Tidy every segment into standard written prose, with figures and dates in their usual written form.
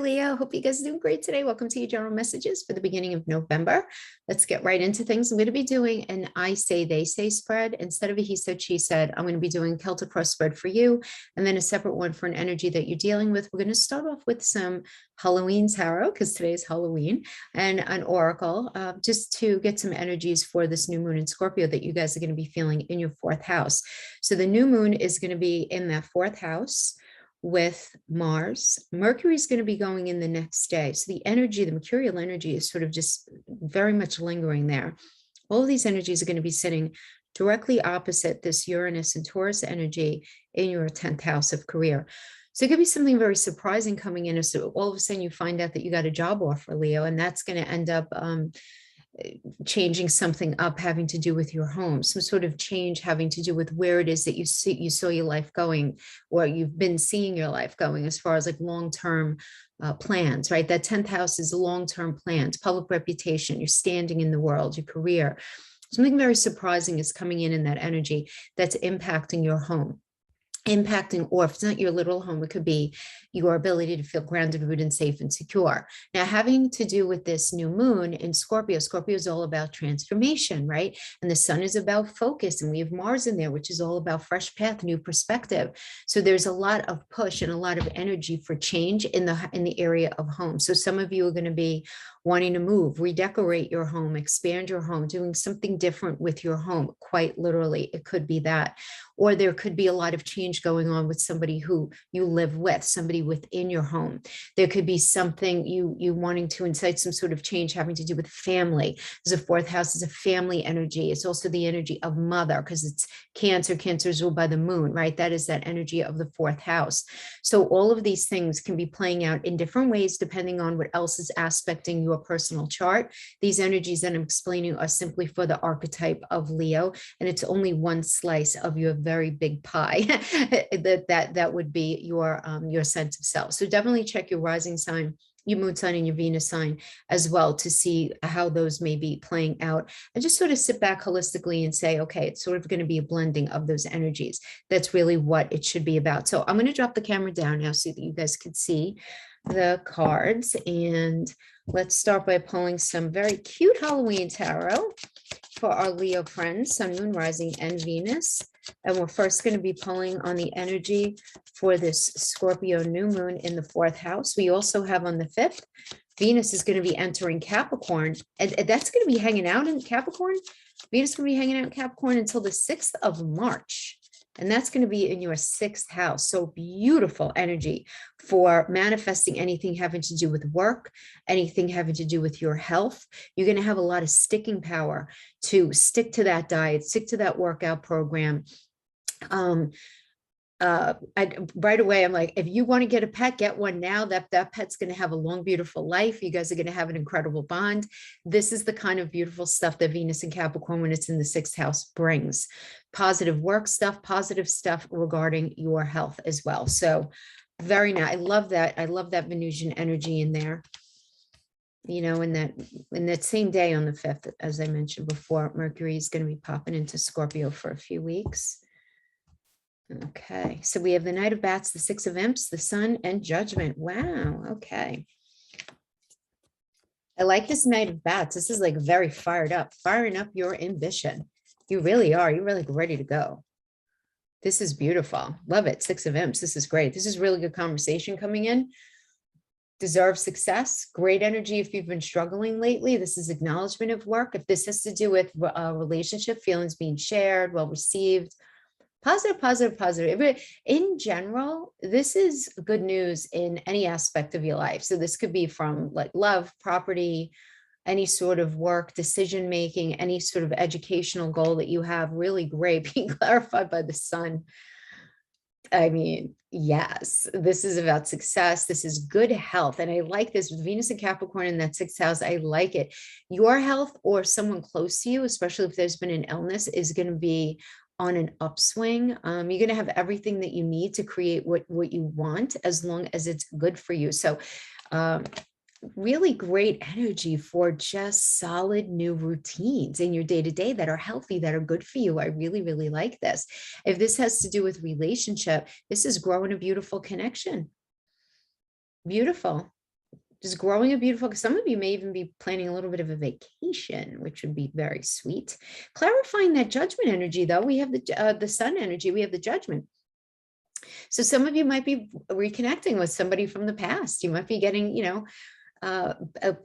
Leo. Hope you guys are doing great today. Welcome to your general messages for the beginning of November. Let's get right into things. I'm going to be doing an I say, they say spread. Instead of a he said, she said, I'm going to be doing Celtic cross spread for you, and then a separate one for an energy that you're dealing with. We're going to start off with some Halloween tarot, because today is Halloween, and an oracle, just to get some energies for this new moon in Scorpio that you guys are going to be feeling in your fourth house. So the new moon is going to be in that fourth house with Mars. Mercury is going to be going in the next day. So the energy, the mercurial energy, is sort of just very much lingering there. All of these energies are going to be sitting directly opposite this Uranus and Taurus energy in your 10th house of career. So it could be something very surprising coming in. So all of a sudden you find out that you got a job offer, Leo, and that's going to end up changing something up having to do with your home, some sort of change having to do with where it is that you saw your life going, or you've been seeing your life going, as far as like long-term plans, right? That 10th house is long-term plans, public reputation, your standing in the world, your career. Something very surprising is coming in that energy that's impacting your home. Or if it's not your literal home, it could be your ability to feel grounded, rooted, and safe and secure. Now, having to do with this new moon in Scorpio, Scorpio is all about transformation, right? And the sun is about focus, and we have Mars in there, which is all about fresh path, new perspective. So there's a lot of push and a lot of energy for change in the area of home. So some of you are going to be wanting to move, redecorate your home, expand your home, doing something different with your home. Quite literally, it could be that. Or there could be a lot of change going on with somebody who you live with, somebody within your home. There could be something you wanting to incite some sort of change having to do with family. As a fourth house is a family energy. It's also the energy of mother, because it's Cancer. Cancer is ruled by the moon, right? That is that energy of the fourth house. So all of these things can be playing out in different ways depending on what else is aspecting your personal chart. These energies that I'm explaining are simply for the archetype of Leo, and it's only one slice of your very big pie. that would be your sense of self. So definitely check your rising sign, your moon sign, and your Venus sign as well, to see how those may be playing out, and just sort of sit back holistically and say, okay, it's sort of going to be a blending of those energies. That's really what it should be about. So I'm going to drop the camera down now so that you guys could see the cards, and let's start by pulling some very cute Halloween tarot for our Leo friends, Sun, Moon, Rising, and Venus. And we're first going to be pulling on the energy for this Scorpio new moon in the fourth house. We also have on the 5th, Venus is going to be entering Capricorn, and that's going to be hanging out in Capricorn. Venus is going to be hanging out in Capricorn until the 6th of March. And that's going to be in your 6th house. So beautiful energy for manifesting anything having to do with work, anything having to do with your health. You're going to have a lot of sticking power to stick to that diet, stick to that workout program. Right away, I'm like, if you want to get a pet, get one now. That pet's going to have a long, beautiful life. You guys are going to have an incredible bond. This is the kind of beautiful stuff that Venus and Capricorn, when it's in the 6th house, brings. Positive work stuff, positive stuff regarding your health as well. So very nice. I love that. I love that Venusian energy in there. You know, in that same day on the 5th, as I mentioned before, Mercury is going to be popping into Scorpio for a few weeks. Okay, so we have the Knight of Bats, the 6 of Imps, the Sun, and Judgment. Wow, okay. I like this Knight of Bats. This is like very firing up your ambition. You really are. You're really ready to go. This is beautiful. Love it. 6 of Imps. This is great. This is really good conversation coming in. Deserve success. Great energy if you've been struggling lately. This is acknowledgement of work. If this has to do with relationship, feelings being shared, well received. Positive. In general, this is good news in any aspect of your life. So this could be from like love, property, any sort of work, decision-making, any sort of educational goal that you have. Really great, being clarified by the sun. I mean, yes, this is about success. This is good health. And I like this with Venus and Capricorn in that 6th house. I like it. Your health, or someone close to you, especially if there's been an illness, is going to be on an upswing. You're going to have everything that you need to create what you want, as long as it's good for you. So really great energy for just solid new routines in your day-to-day that are healthy, that are good for you. I really, really like this. If this has to do with relationship, this is growing a beautiful connection. Beautiful. just growing a beautiful, some of you may even be planning a little bit of a vacation, which would be very sweet. Clarifying that judgment energy, though, we have the sun energy, we have the judgment. So some of you might be reconnecting with somebody from the past. You might be getting,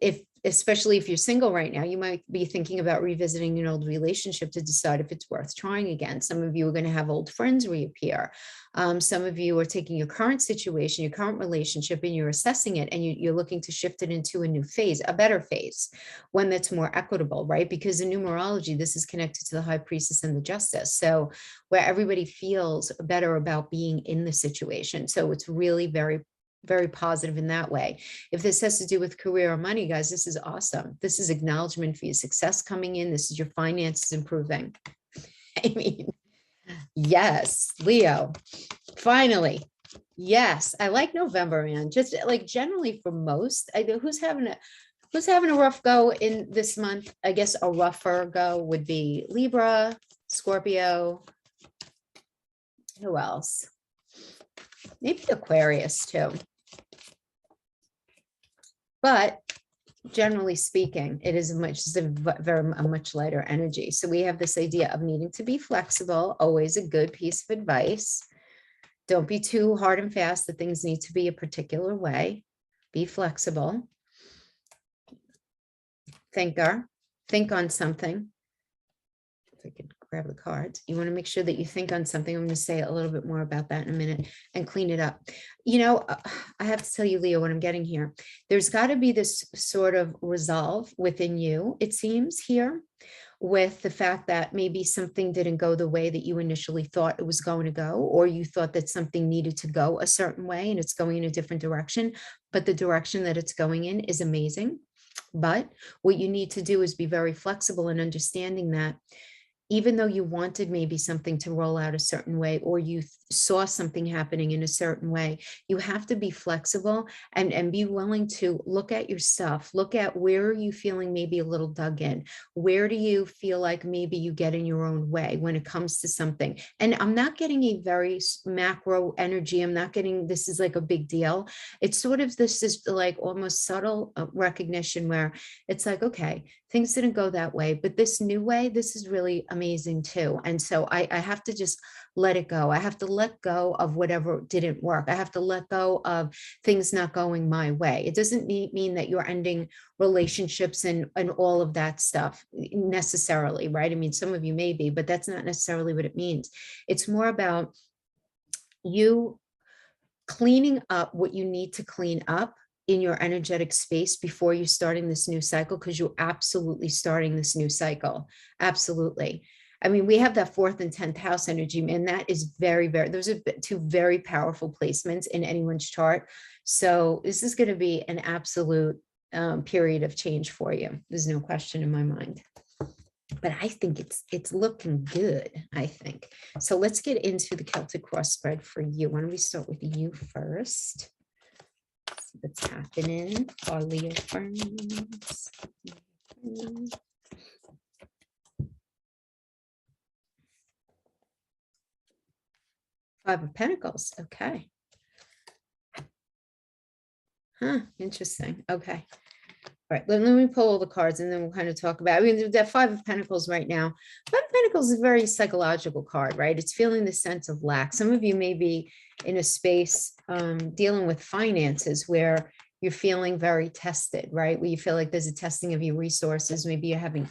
if especially if you're single right now, you might be thinking about revisiting an old relationship to decide if it's worth trying again. Some of you are going to have old friends reappear. Some of you are taking your current situation, your current relationship, and you're assessing it, and you're looking to shift it into a new phase, a better phase, one that's more equitable, right? Because in numerology, this is connected to the high priestess and the justice. So where everybody feels better about being in the situation. So it's really very positive in that way. If this has to do with career or money, guys, this is awesome. This is acknowledgement for your success coming in. This is your finances improving. I mean, yes, Leo, finally. Yes, I like November, man. Just like generally for most, who's having a rough go in this month? I guess a rougher go would be Libra, Scorpio. Who else? Maybe Aquarius too. But generally speaking, it is a much lighter energy. So we have this idea of needing to be flexible, always a good piece of advice. Don't be too hard and fast that things need to be a particular way. Be flexible. Think on something. If I could grab the cards. You want to make sure that you think on something. I'm going to say a little bit more about that in a minute and clean it up. I have to tell you, Leo, what I'm getting here. There's got to be this sort of resolve within you, it seems here, with the fact that maybe something didn't go the way that you initially thought it was going to go, or you thought that something needed to go a certain way and it's going in a different direction, but the direction that it's going in is amazing. But what you need to do is be very flexible in understanding that even though you wanted maybe something to roll out a certain way, or you saw something happening in a certain way, you have to be flexible and be willing to look at your stuff, look at where are you feeling maybe a little dug in, where do you feel like maybe you get in your own way when it comes to something. And I'm not getting a very macro energy. I'm not getting, this is like a big deal. It's sort of, this is like almost subtle recognition where it's like, okay, things didn't go that way, but this new way, this is really amazing too. And so I have to just let it go. I have to let go of whatever didn't work. I have to let go of things not going my way. It doesn't mean that you're ending relationships and all of that stuff necessarily, right? I mean, some of you may be, but that's not necessarily what it means. It's more about you cleaning up what you need to clean up in your energetic space before you're starting this new cycle, because you're absolutely starting this new cycle. Absolutely. I mean, we have that 4th and 10th house energy, and that is very, those are two very powerful placements in anyone's chart. So this is going to be an absolute period of change for you. There's no question in my mind. But I think it's looking good, I think. So let's get into the Celtic cross spread for you. Why don't we start with you first? See what's happening for Leo friends. 5 of Pentacles. Okay. Interesting. Okay. All right, let me pull all the cards and then we'll kind of talk about, I mean, that 5 of Pentacles right now. 5 of Pentacles is a very psychological card, right? It's feeling the sense of lack. Some of you may be in a space dealing with finances where you're feeling very tested, right? Where you feel like there's a testing of your resources. Maybe you're having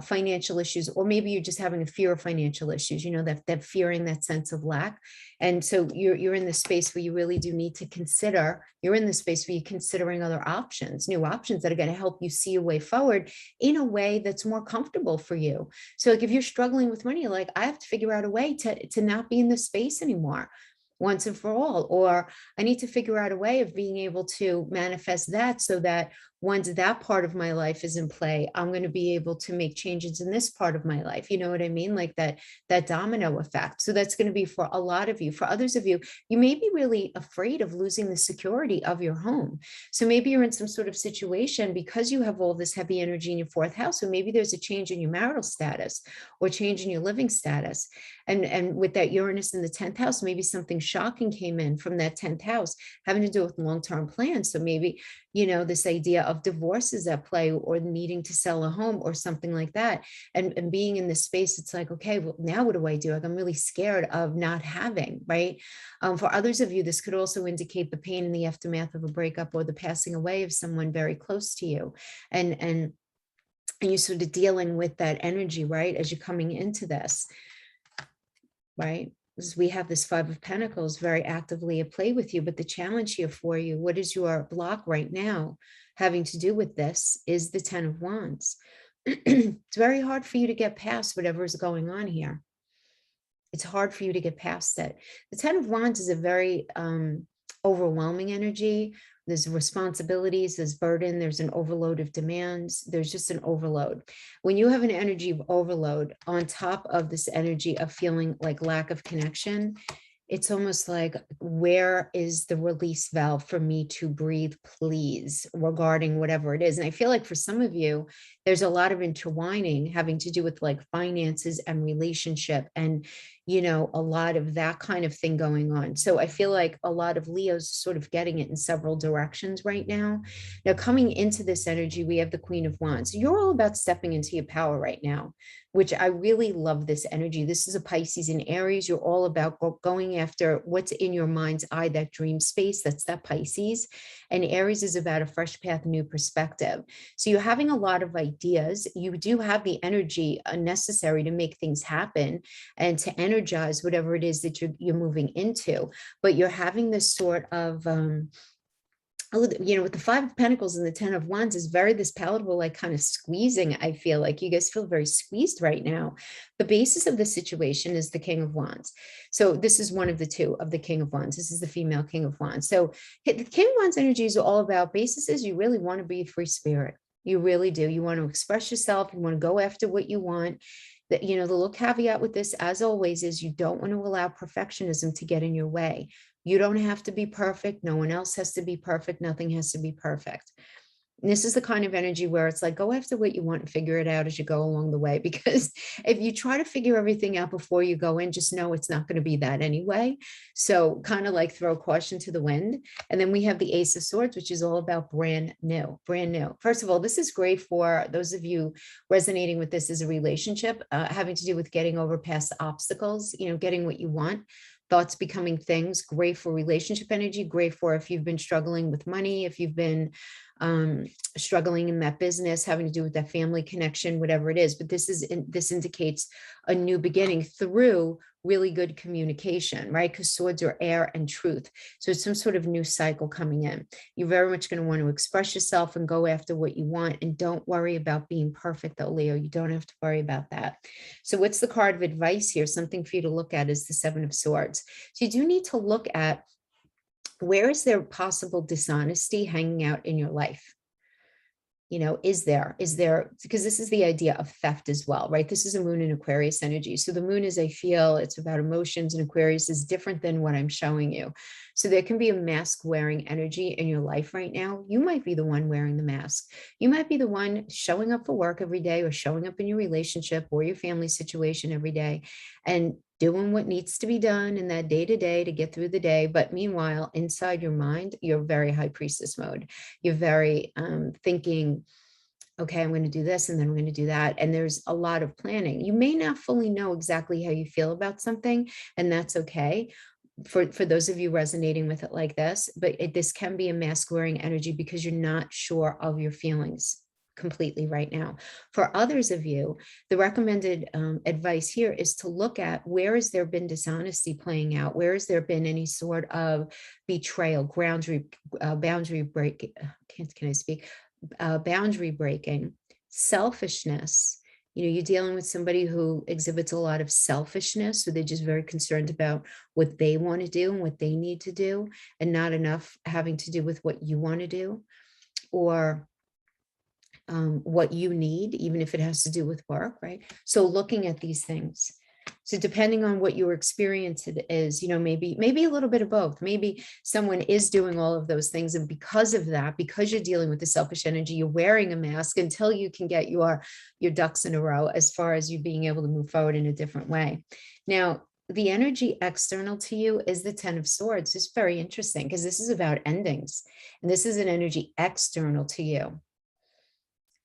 financial issues, or maybe you're just having a fear of financial issues, that fearing that sense of lack. And so you're in the space where you really do need to consider, you're in the space where you're considering other options, new options that are going to help you see a way forward in a way that's more comfortable for you. So like if you're struggling with money, like I have to figure out a way to not be in this space anymore once and for all, or I need to figure out a way of being able to manifest that so that once that part of my life is in play, I'm going to be able to make changes in this part of my life. You know what I mean? Like that domino effect. So that's going to be for a lot of you. For others of you, you may be really afraid of losing the security of your home. So maybe you're in some sort of situation because you have all this heavy energy in your fourth house. So maybe there's a change in your marital status or change in your living status. And with that Uranus in the 10th house, maybe something shocking came in from that 10th house having to do with long-term plans. So maybe, this idea of divorce is at play, or needing to sell a home or something like that. And being in this space, it's like, okay, well, now what do I do? Like, I'm really scared of not having, right? For others of you, this could also indicate the pain in the aftermath of a breakup or the passing away of someone very close to you. And you're sort of dealing with that energy, right? As you're coming into this, right? Because we have this Five of Pentacles very actively at play with you, but the challenge here for you, what is your block right now having to do with this, is the Ten of Wands. It's very hard for you to get past whatever is going on here. It's hard for you to get past it. The Ten of Wands is a very overwhelming energy. There's responsibilities, there's burden, there's an overload of demands, there's just an overload. When you have an energy of overload on top of this energy of feeling like lack of connection, it's almost like, where is the release valve for me to breathe, please, regarding whatever it is? And I feel like for some of you, there's a lot of intertwining having to do with like finances and relationship and, a lot of that kind of thing going on. So I feel like a lot of Leos sort of getting it in several directions right now. Now, coming into this energy, we have the Queen of Wands. You're all about stepping into your power right now, which I really love this energy. This is a Pisces and Aries. You're all about going after what's in your mind's eye, that dream space. That's that Pisces. And Aries is about a fresh path, new perspective. So you're having a lot of ideas. You do have the energy necessary to make things happen and to energize whatever it is that you're moving into. But you're having this sort of with the Five of Pentacles and the Ten of Wands is very this palatable, like kind of squeezing. I feel like you guys feel very squeezed right now. The basis of the situation is the King of Wands. So this is one of the two of the King of Wands. This is the female King of Wands. So the King of Wands energy is all about basis. You really want to be a free spirit. You really do. You want to express yourself. You want to go after what you want. The little caveat with this, as always, is you don't want to allow perfectionism to get in your way. You don't have to be perfect. No one else has to be perfect. Nothing has to be perfect. And this is the kind of energy where it's like, go after what you want and figure it out as you go along the way. Because if you try to figure everything out before you go in, just know it's not going to be that anyway. So kind of like throw caution to the wind. And then we have the Ace of Swords, which is all about brand new, brand new. First of all, this is great for those of you resonating with this as a relationship, having to do with getting over past obstacles, getting what you want. Thoughts becoming things. Great for relationship energy, great for if you've been struggling with money, if you've been struggling in that business, having to do with that family connection, whatever it is. But this indicates a new beginning through really good communication, right? Because swords are air and truth. So it's some sort of new cycle coming in. You're very much going to want to express yourself and go after what you want. And don't worry about being perfect, though, Leo. You don't have to worry about that. So what's the card of advice here? Something for you to look at is the Seven of Swords. So you do need to look at, where is there possible dishonesty hanging out in your life? Is there, because this is the idea of theft as well, right? This is a moon in Aquarius energy. So the moon is, I feel it's about emotions, and Aquarius is different than what I'm showing you. So there can be a mask wearing energy in your life right now. You might be the one wearing the mask. You might be the one showing up for work every day, or showing up in your relationship or your family situation every day and doing what needs to be done in that day to day to get through the day. But meanwhile, inside your mind, you're very high priestess mode. You're very thinking, okay, I'm going to do this and then I'm going to do that. And there's a lot of planning. You may not fully know exactly how you feel about something, and that's okay. For those of you resonating with it like this, but this can be a mask wearing energy because you're not sure of your feelings completely right now. For others of you, the recommended advice here is to look at, where has there been dishonesty playing out? Where has there been any sort of betrayal, boundary break? Can I speak? Boundary breaking, selfishness. You're dealing with somebody who exhibits a lot of selfishness, so they're just very concerned about what they want to do and what they need to do, and not enough having to do with what you want to do. Or what you need, even if it has to do with work, right? So looking at these things. So depending on what your experience it is, maybe a little bit of both. Maybe someone is doing all of those things. And because of that, because you're dealing with the selfish energy, you're wearing a mask until you can get your ducks in a row as far as you being able to move forward in a different way. Now, the energy external to you is the 10 of Swords. It's very interesting because this is about endings. And this is an energy external to you.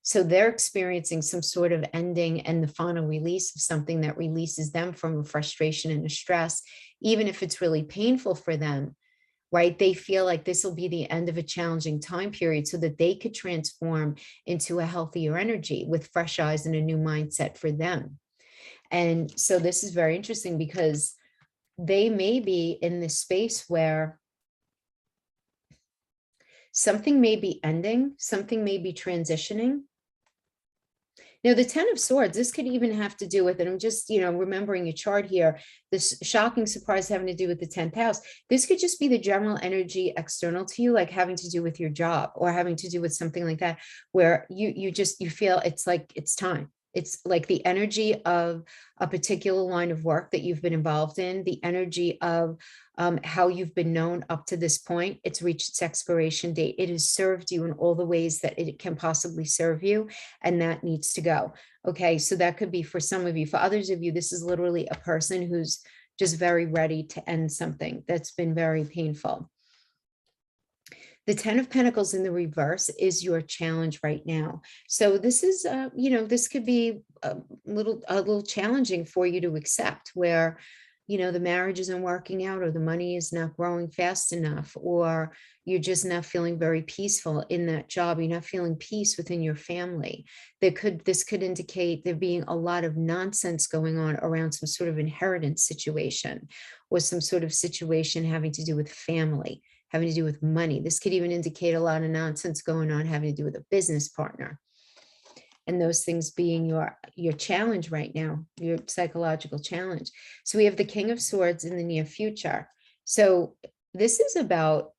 So they're experiencing some sort of ending and the final release of something that releases them from a frustration and a stress, even if it's really painful for them, right? They feel like this will be the end of a challenging time period so that they could transform into a healthier energy with fresh eyes and a new mindset for them. And so this is very interesting because they may be in this space where something may be ending, something may be transitioning. Now, the 10 of Swords, this could even have to do with, and I'm just, remembering your chart here, this shocking surprise having to do with the 10th house. This could just be the general energy external to you, like having to do with your job or having to do with something like that, where you feel it's like it's time. It's like the energy of a particular line of work that you've been involved in, the energy of how you've been known up to this point. It's reached its expiration date. It has served you in all the ways that it can possibly serve you, and that needs to go. Okay, so that could be for some of you. For others of you, this is literally a person who's just very ready to end something that's been very painful. The 10 of Pentacles in the reverse is your challenge right now. So this is, this could be a little challenging for you to accept, where, the marriage isn't working out, or the money is not growing fast enough, or you're just not feeling very peaceful in that job. You're not feeling peace within your family. This could indicate there being a lot of nonsense going on around some sort of inheritance situation, or some sort of situation having to do with family, having to do with money. This could even indicate a lot of nonsense going on having to do with a business partner. And those things being your challenge right now, your psychological challenge. So we have the King of Swords in the near future. So this is about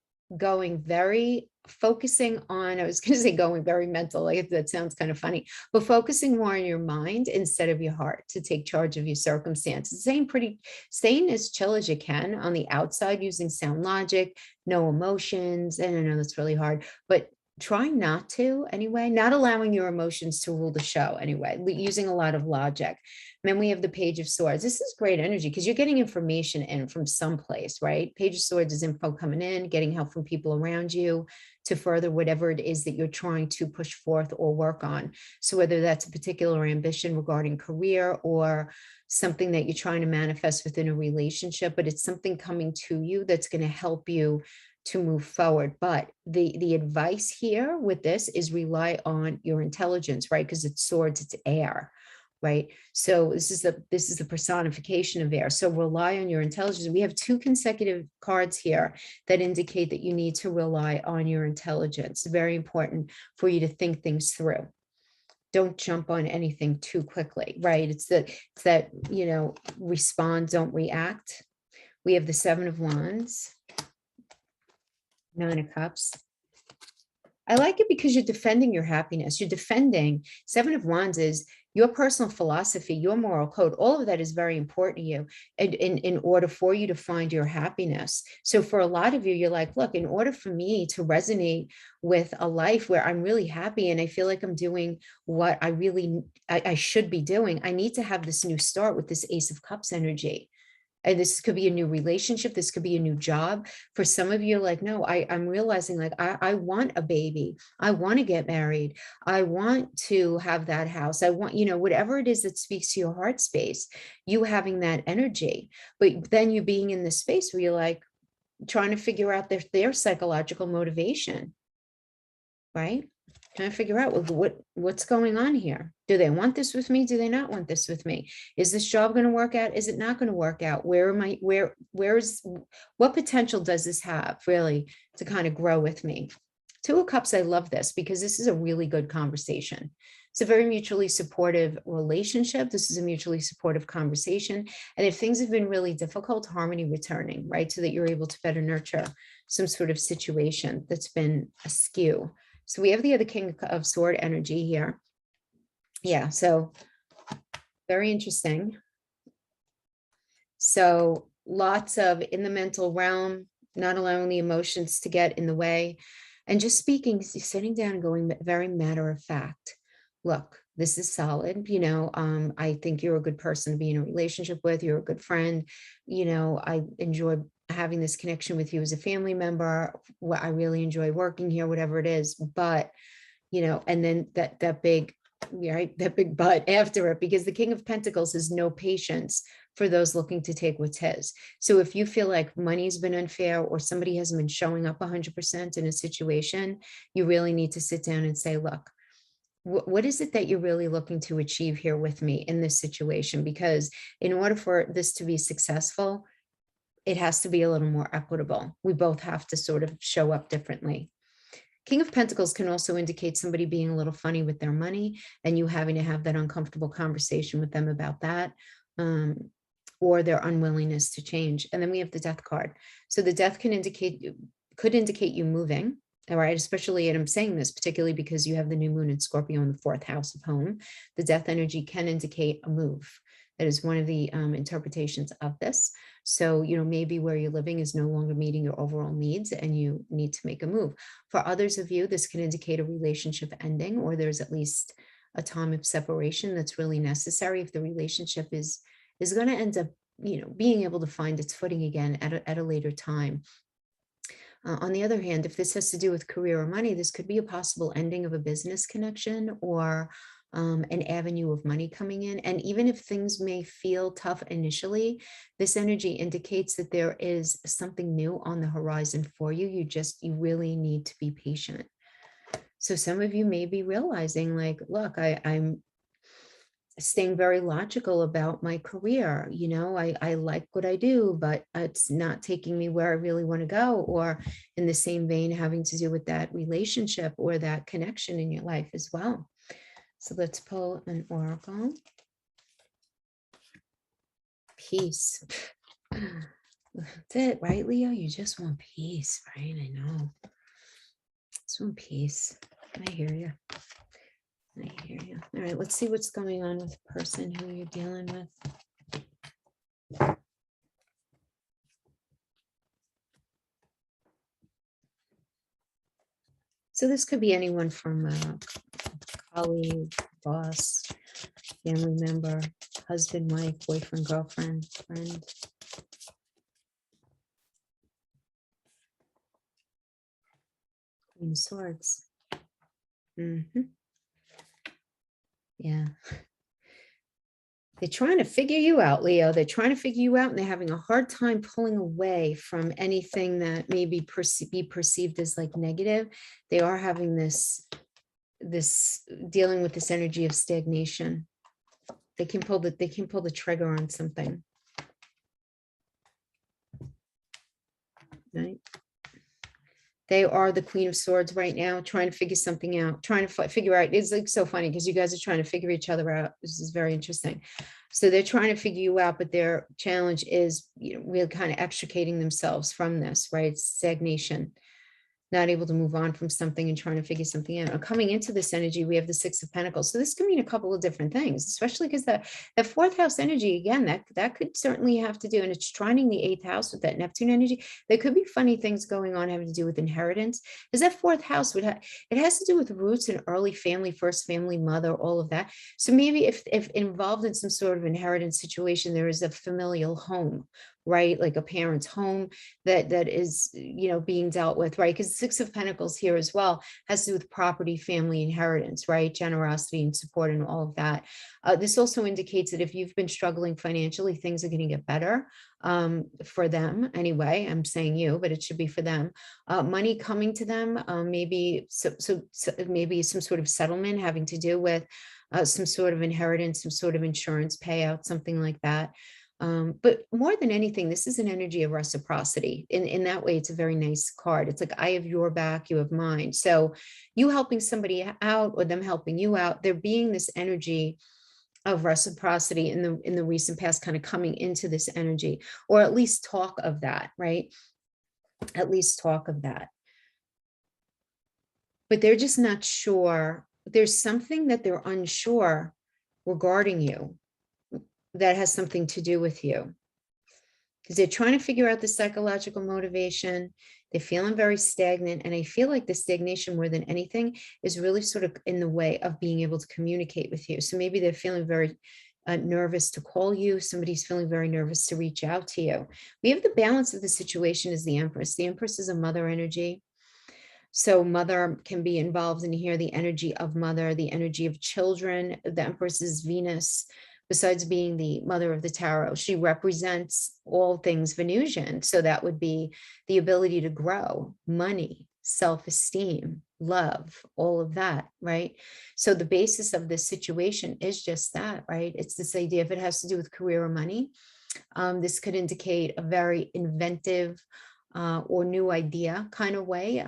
focusing on, I was going to say going very mental, like that sounds kind of funny, but focusing more on your mind instead of your heart to take charge of your circumstances. Staying as chill as you can on the outside, using sound logic, no emotions. And I know that's really hard, but trying not to anyway, not allowing your emotions to rule the show anyway, using a lot of logic. And then we have the Page of Swords. This is great energy because you're getting information in from someplace, right? Page of Swords is info coming in, getting help from people around you to further whatever it is that you're trying to push forth or work on. So whether that's a particular ambition regarding career or something that you're trying to manifest within a relationship, but it's something coming to you that's going to help you to move forward. But the advice here with this is rely on your intelligence, right? Because it's swords, it's air, right? So this is the personification of air. So rely on your intelligence. We have 2 consecutive cards here that indicate that you need to rely on your intelligence. Very important for you to think things through. Don't jump on anything too quickly, right? It's that respond, don't react. We have the 7 of Wands. 9 of Cups. I like it because you're defending your happiness. You're defending 7 of Wands is your personal philosophy, your moral code. All of that is very important to you and in order for you to find your happiness. So for a lot of you, you're like, look, in order for me to resonate with a life where I'm really happy and I feel like I'm doing what I should be doing, I need to have this new start with this Ace of Cups energy. And this could be a new relationship. This could be a new job. For some of you, like, no, I'm realizing like, I want a baby. I want to get married. I want to have that house. I want, whatever it is that speaks to your heart space, you having that energy, but then you being in this space where you're like trying to figure out their psychological motivation, right? Trying to figure out what's going on here. Do they want this with me? Do they not want this with me? Is this job going to work out? Is it not going to work out? What potential does this have really to kind of grow with me? 2 of Cups, I love this because this is a really good conversation. It's a very mutually supportive relationship. This is a mutually supportive conversation. And if things have been really difficult, harmony returning, right? So that you're able to better nurture some sort of situation that's been askew. So we have the other King of Sword energy here. Yeah, so very interesting. So lots of in the mental realm, not allowing the emotions to get in the way, and just speaking, sitting down and going very matter of fact. Look, this is solid. I think you're a good person to be in a relationship with. You're a good friend. I enjoy having this connection with you as a family member. I really enjoy working here, whatever it is. But and then that big, right, that big but after it, because the King of Pentacles has no patience for those looking to take what's his. So if you feel like money's been unfair or somebody hasn't been showing up 100% in a situation, you really need to sit down and say, look, what is it that you're really looking to achieve here with me in this situation? Because in order for this to be successful, it has to be a little more equitable. We both have to sort of show up differently. King of Pentacles can also indicate somebody being a little funny with their money and you having to have that uncomfortable conversation with them about that, or their unwillingness to change. And then we have the Death card. So the Death could indicate you moving. All right, especially, and I'm saying this particularly because you have the new moon in Scorpio in the 4th house of home. The Death energy can indicate a move. That is one of the interpretations of this. So, maybe where you're living is no longer meeting your overall needs and you need to make a move. For others of you, this can indicate a relationship ending, or there's at least a time of separation that's really necessary if the relationship is going to end up, being able to find its footing again at a later time. On the other hand, if this has to do with career or money, this could be a possible ending of a business connection or an avenue of money coming in. And even if things may feel tough initially, this energy indicates that there is something new on the horizon for you. You really need to be patient. So some of you may be realizing like, look, I'm staying very logical about my career. I like what I do, but it's not taking me where I really want to go. Or in the same vein, having to do with that relationship or that connection in your life as well. So let's pull an oracle. Peace. That's it, right, Leo? You just want peace, right? I know. Just want peace. I hear you. I hear you. All right, let's see what's going on with the person who you're dealing with. So this could be anyone from a colleague, boss, family member, husband, wife, boyfriend, girlfriend, friend. Queen of Swords. Yeah. They're trying to figure you out, Leo. They're trying to figure you out and they're having a hard time pulling away from anything that may be perceived as like negative. They are having this dealing with this energy of stagnation. They can pull the trigger on something. Right? They are the Queen of Swords right now, trying to figure something out, trying to figure out. It's like so funny because you guys are trying to figure each other out. This is very interesting. So they're trying to figure you out, but their challenge is, really kind of extricating themselves from this, right? It's stagnation. Not able to move on from something and trying to figure something out. Coming into this energy, we have the 6 of Pentacles. So this could mean a couple of different things, especially because the 4th house energy, again, that could certainly have to do, and it's trining the 8th house with that Neptune energy. There could be funny things going on having to do with inheritance. Because that 4th house it has to do with roots and early family, first family, mother, all of that. So maybe if involved in some sort of inheritance situation, there is a familial home, right? Like a parent's home that is, being dealt with, right? Because 6 of Pentacles here as well has to do with property, family, inheritance, right? Generosity and support and all of that. This also indicates that if you've been struggling financially, things are going to get better for them anyway. I'm saying you, but it should be for them. Money coming to them, maybe maybe some sort of settlement having to do with some sort of inheritance, some sort of insurance payout, something like that. But more than anything, this is an energy of reciprocity. In that way, it's a very nice card. It's like, I have your back, you have mine. So you helping somebody out or them helping you out, there being this energy of reciprocity in the recent past, kind of coming into this energy, or at least talk of that, right? At least talk of that. but they're just not sure. There's something that they're unsure regarding you that has something to do with you, because they're trying to figure out the psychological motivation. They're feeling very stagnant. And I feel like the stagnation, more than anything, is really sort of in the way of being able to communicate with you. So maybe they're feeling very nervous to call you. Somebody's feeling very nervous to reach out to you. We have the balance of the situation is the Empress. The Empress is a mother energy. So mother can be involved in here, the energy of mother, the energy of children. The Empress is Venus. Besides being the mother of the tarot, she represents all things Venusian. So that would be the ability to grow, money, self-esteem, love, all of that, right? So the basis of this situation is just that, right? It's this idea, if it has to do with career or money, this could indicate a very inventive or new idea kind of way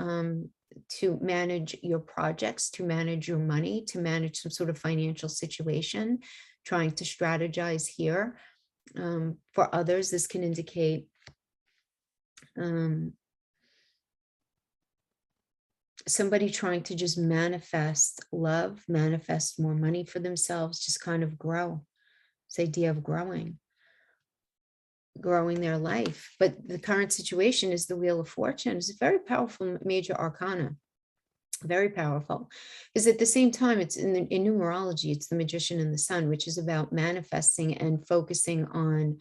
to manage your projects, to manage your money, to manage some sort of financial situation, trying to strategize here. For others, this can indicate somebody trying to just manifest love, manifest more money for themselves, just kind of grow. This idea of growing their life. But the current situation is the Wheel of Fortune. It's a very powerful major arcana. Very powerful, because at the same time, it's in numerology, it's the Magician and the Sun, which is about manifesting and focusing on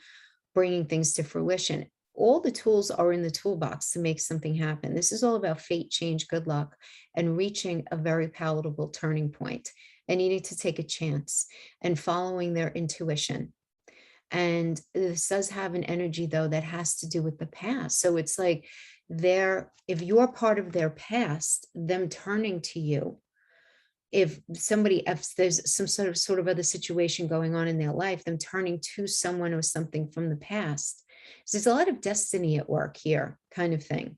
bringing things to fruition. All the tools are in the toolbox to make something happen. This is all about fate, change, good luck, and reaching a very palatable turning point and needing to take a chance and following their intuition. And this does have an energy, though, that has to do with the past. So it's like if you're part of their past, them turning to you, if there's some sort of other situation going on in their life, them turning to someone or something from the past. So there's a lot of destiny at work here, kind of thing.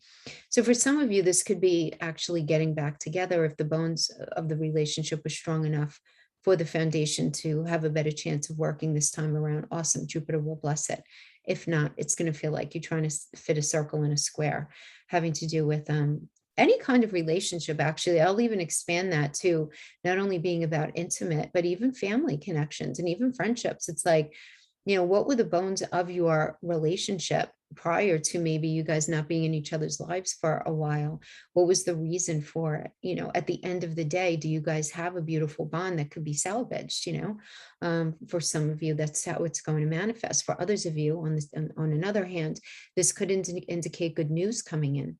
So for some of you, this could be actually getting back together if the bones of the relationship was strong enough for the foundation to have a better chance of working this time around. Awesome. Jupiter will bless it. If not, it's going to feel like you're trying to fit a circle in a square, having to do with any kind of relationship. Actually, I'll even expand that to not only being about intimate, but even family connections and even friendships. It's like, what were the bones of your relationship prior to maybe you guys not being in each other's lives for a while? What was the reason for it? At the end of the day, do you guys have a beautiful bond that could be salvaged? For some of you, that's how it's going to manifest. For others of you, on another hand, this could indicate good news coming in.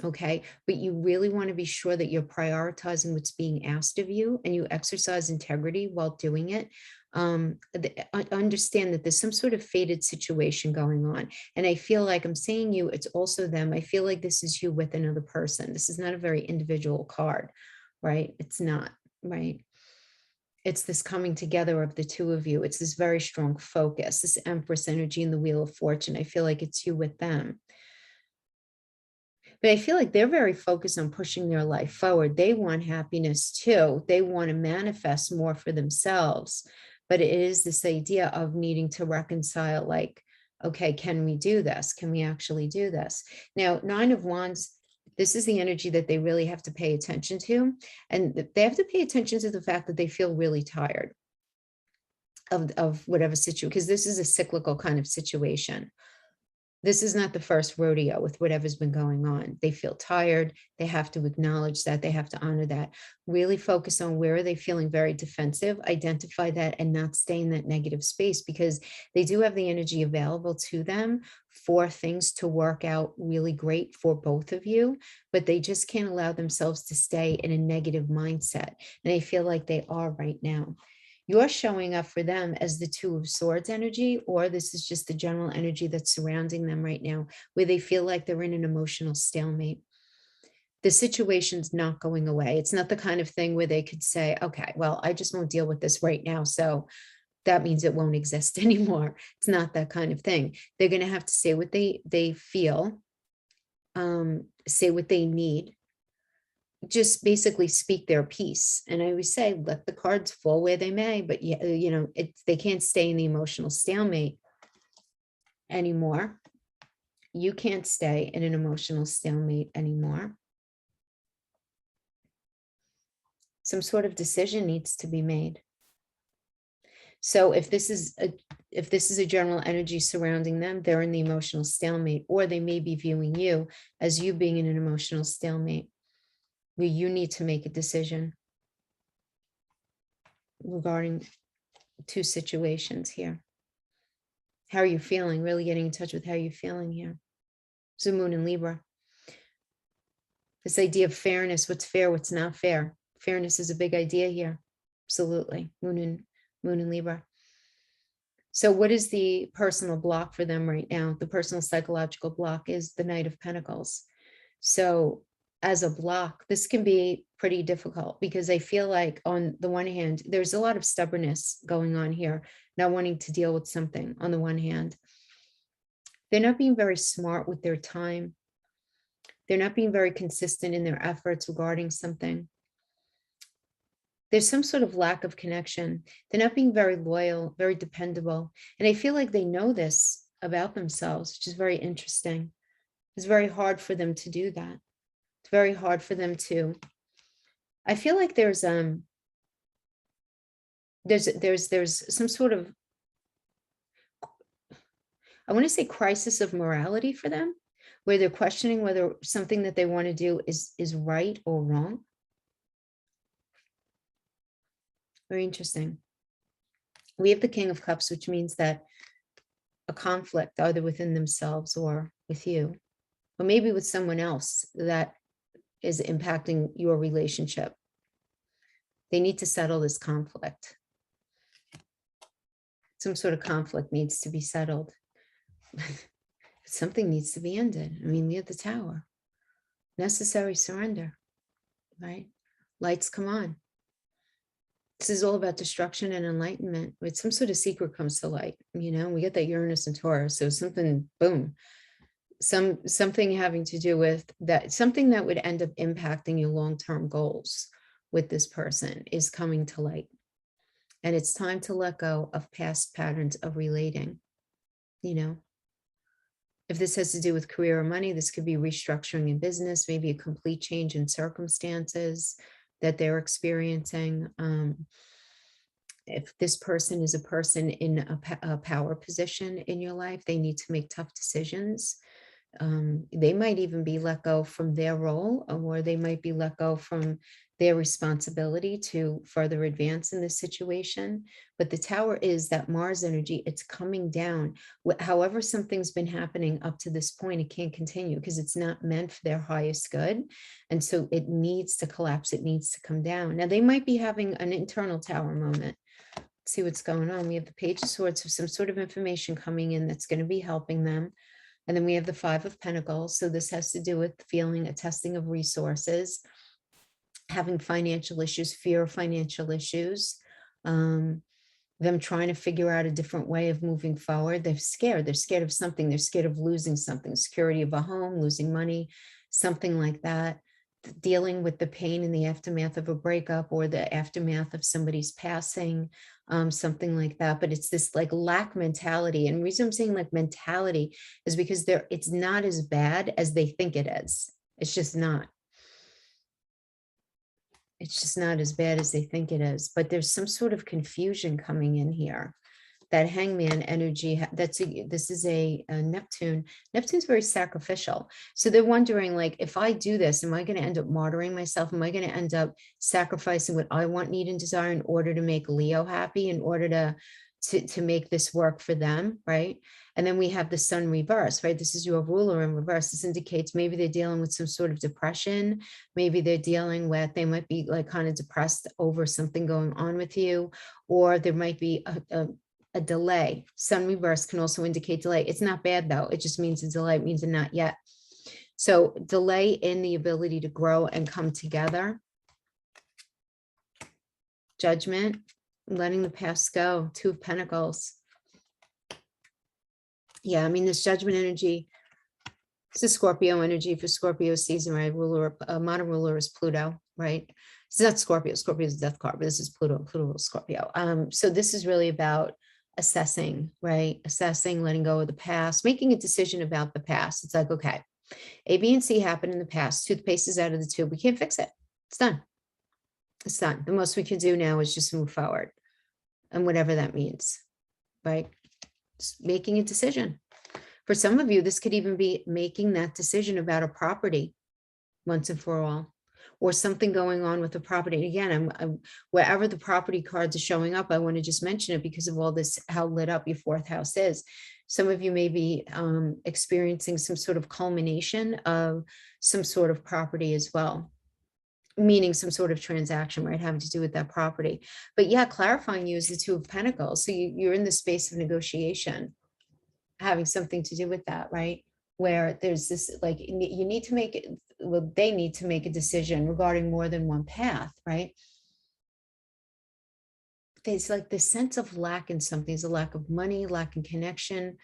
Okay, but you really want to be sure that you're prioritizing what's being asked of you and you exercise integrity while doing it. Understand that there's some sort of fated situation going on. And I feel like I'm saying you, it's also them. I feel like this is you with another person. This is not a very individual card, right? It's not, right? It's this coming together of the two of you. It's this very strong focus, this Empress energy in the Wheel of Fortune. I feel like it's you with them. But I feel like they're very focused on pushing their life forward. They want happiness too. They want to manifest more for themselves. But it is this idea of needing to reconcile, like, okay, can we do this? Can we actually do this? Now, Nine of Wands, this is the energy that they really have to pay attention to. And they have to pay attention to the fact that they feel really tired of whatever situation, because this is a cyclical kind of situation. This is not the first rodeo with whatever's been going on. They feel tired. They have to acknowledge that. They have to honor that. Really focus on where are they feeling very defensive, identify that, and not stay in that negative space, because they do have the energy available to them for things to work out really great for both of you, but they just can't allow themselves to stay in a negative mindset. And I feel like they are right now. You're showing up for them as the Two of Swords energy, or this is just the general energy that's surrounding them right now, where they feel like they're in an emotional stalemate. The situation's not going away. It's not the kind of thing where they could say, okay, well, I just won't deal with this right now, so that means it won't exist anymore. It's not that kind of thing. They're going to have to say what they feel, say what they need, just basically speak their piece. And I always say, let the cards fall where they may, but they can't stay in the emotional stalemate anymore. You can't stay in an emotional stalemate anymore. Some sort of decision needs to be made. So if this is a general energy surrounding them, they're in the emotional stalemate, or they may be viewing you as you being in an emotional stalemate where you need to make a decision regarding two situations here. How are you feeling? Really getting in touch with how you're feeling here. So Moon in Libra. This idea of fairness, what's fair, what's not fair. Fairness is a big idea here. Absolutely. Moon in Libra. So what is the personal block for them right now? The personal psychological block is the Knight of Pentacles. So as a block, this can be pretty difficult because I feel like on the one hand, there's a lot of stubbornness going on here, not wanting to deal with something on the one hand. They're not being very smart with their time. They're not being very consistent in their efforts regarding something. There's some sort of lack of connection. They're not being very loyal, very dependable. And I feel like they know this about themselves, which is very interesting. It's very hard for them to do that. It's very hard for them to, I feel like there's some sort of, I want to say crisis of morality for them, where they're questioning whether something that they want to do is right or wrong. Very interesting. We have the King of Cups, which means that a conflict either within themselves or with you, or maybe with someone else that is impacting your relationship. They need to settle this conflict. Some sort of conflict needs to be settled. Something needs to be ended. I mean, we have the Tower. Necessary surrender, right? Lights come on. This is all about destruction and enlightenment. With some sort of secret comes to light, you know, we get that Uranus and Taurus. So something, boom, something having to do with that, something that would end up impacting your long-term goals with this person is coming to light. And it's time to let go of past patterns of relating, you know. If this has to do with career or money, this could be restructuring in business, maybe a complete change in circumstances that they're experiencing. If this person is a person in a power position in your life, they need to make tough decisions. They might even be let go from their role, or they might be let go from their responsibility to further advance in this situation. But the Tower is that Mars energy, it's coming down. However, something's been happening up to this point, it can't continue because it's not meant for their highest good. And so it needs to collapse, it needs to come down. Now, they might be having an internal Tower moment. Let's see what's going on. We have the Page of Swords with some sort of information coming in that's going to be helping them. And then we have the Five of Pentacles. So this has to do with feeling a testing of resources, having financial issues, fear of financial issues, them trying to figure out a different way of moving forward. They're scared. They're scared of something. They're scared of losing something, security of a home, losing money, something like that. Dealing with the pain in the aftermath of a breakup or the aftermath of somebody's passing, something like that. But it's this like lack mentality. And the reason I'm saying like mentality is because it's not as bad as they think it is. It's just not. It's just not as bad as they think it is. But there's some sort of confusion coming in here. That Hangman energy, this is a Neptune. Neptune's very sacrificial. So they're wondering, like, if I do this, am I going to end up martyring myself? Am I going to end up sacrificing what I want, need, and desire in order to make Leo happy, in order to make this work for them, right? And then we have the Sun reverse, right? This is your ruler in reverse. This indicates maybe they're dealing with some sort of depression. Maybe they're dealing with, they might be like kind of depressed over something going on with you, or there might be a delay. Sun reverse can also indicate delay. It's not bad though. It just means a delay. It means a not yet. So delay in the ability to grow and come together. Judgment, letting the past go. Two of Pentacles. Yeah, I mean, this judgment energy, this is Scorpio energy for Scorpio season, right? Modern ruler is Pluto, right? It's not Scorpio. Scorpio is a death card, but this is Pluto. Pluto rules Scorpio. So this is really about assessing, right? Assessing, letting go of the past, making a decision about the past. It's like, okay, A, B, and C happened in the past. Toothpaste is out of the tube. We can't fix it. It's done. It's not, the most we can do now is just move forward, and whatever that means, right? Just making a decision. For some of you, this could even be making that decision about a property once and for all, or something going on with the property. And again, wherever the property cards are showing up, I want to just mention it because of all this, how lit up your fourth house is. Some of you may be experiencing some sort of culmination of some sort of property as well, meaning some sort of transaction, right, having to do with that property. But yeah, clarifying you is the Two of Pentacles. So you're in the space of negotiation, having something to do with that, right? Where there's this, like, you need to make it, well, they need to make a decision regarding more than one path, right? There's like this sense of lack in something. There's a lack of money, lack in connection.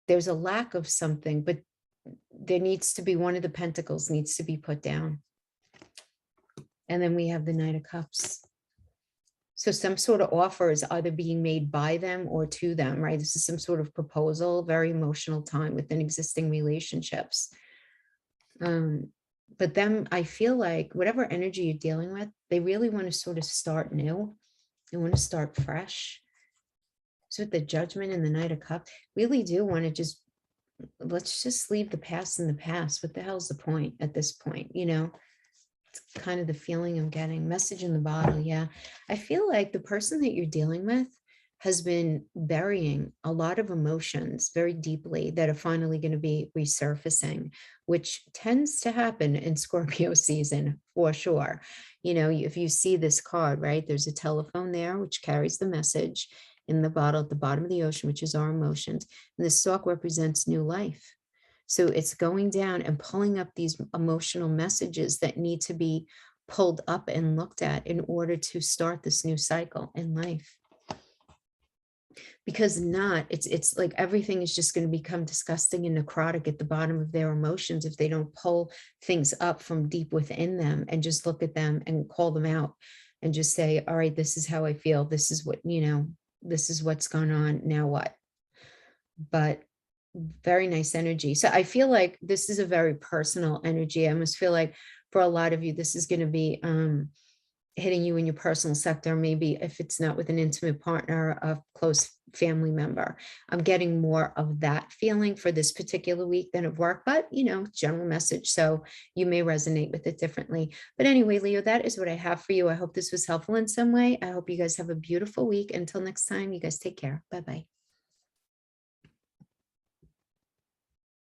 There's a lack of something, but there needs to be, one of the pentacles needs to be put down. And then we have the Knight of Cups. So some sort of offer is either being made by them or to them, right? This is some sort of proposal, very emotional time within existing relationships. But then I feel like whatever energy you're dealing with, they really want to sort of start new. They want to start fresh. So with the Judgment and the Knight of Cups, really do want to just, let's just leave the past in the past. What the hell's the point at this point, you know? It's kind of the feeling I'm getting. Message in the bottle. Yeah. I feel like the person that you're dealing with has been burying a lot of emotions very deeply that are finally going to be resurfacing, which tends to happen in Scorpio season for sure. You know, if you see this card, right, there's a telephone there, which carries the message in the bottle at the bottom of the ocean, which is our emotions. And the stalk represents new life. So it's going down and pulling up these emotional messages that need to be pulled up and looked at in order to start this new cycle in life. Because not, it's like everything is just going to become disgusting and necrotic at the bottom of their emotions if they don't pull things up from deep within them and just look at them and call them out and just say, all right, this is how I feel. This is what, you know, this is what's going on. Now what? But very nice energy. So I feel like this is a very personal energy. I almost feel like for a lot of you, this is going to be hitting you in your personal sector. Maybe if it's not with an intimate partner, a close family member. I'm getting more of that feeling for this particular week than of work, but you know, general message. So you may resonate with it differently. But anyway, Leo, that is what I have for you. I hope this was helpful in some way. I hope you guys have a beautiful week. Until next time, you guys take care. Bye-bye.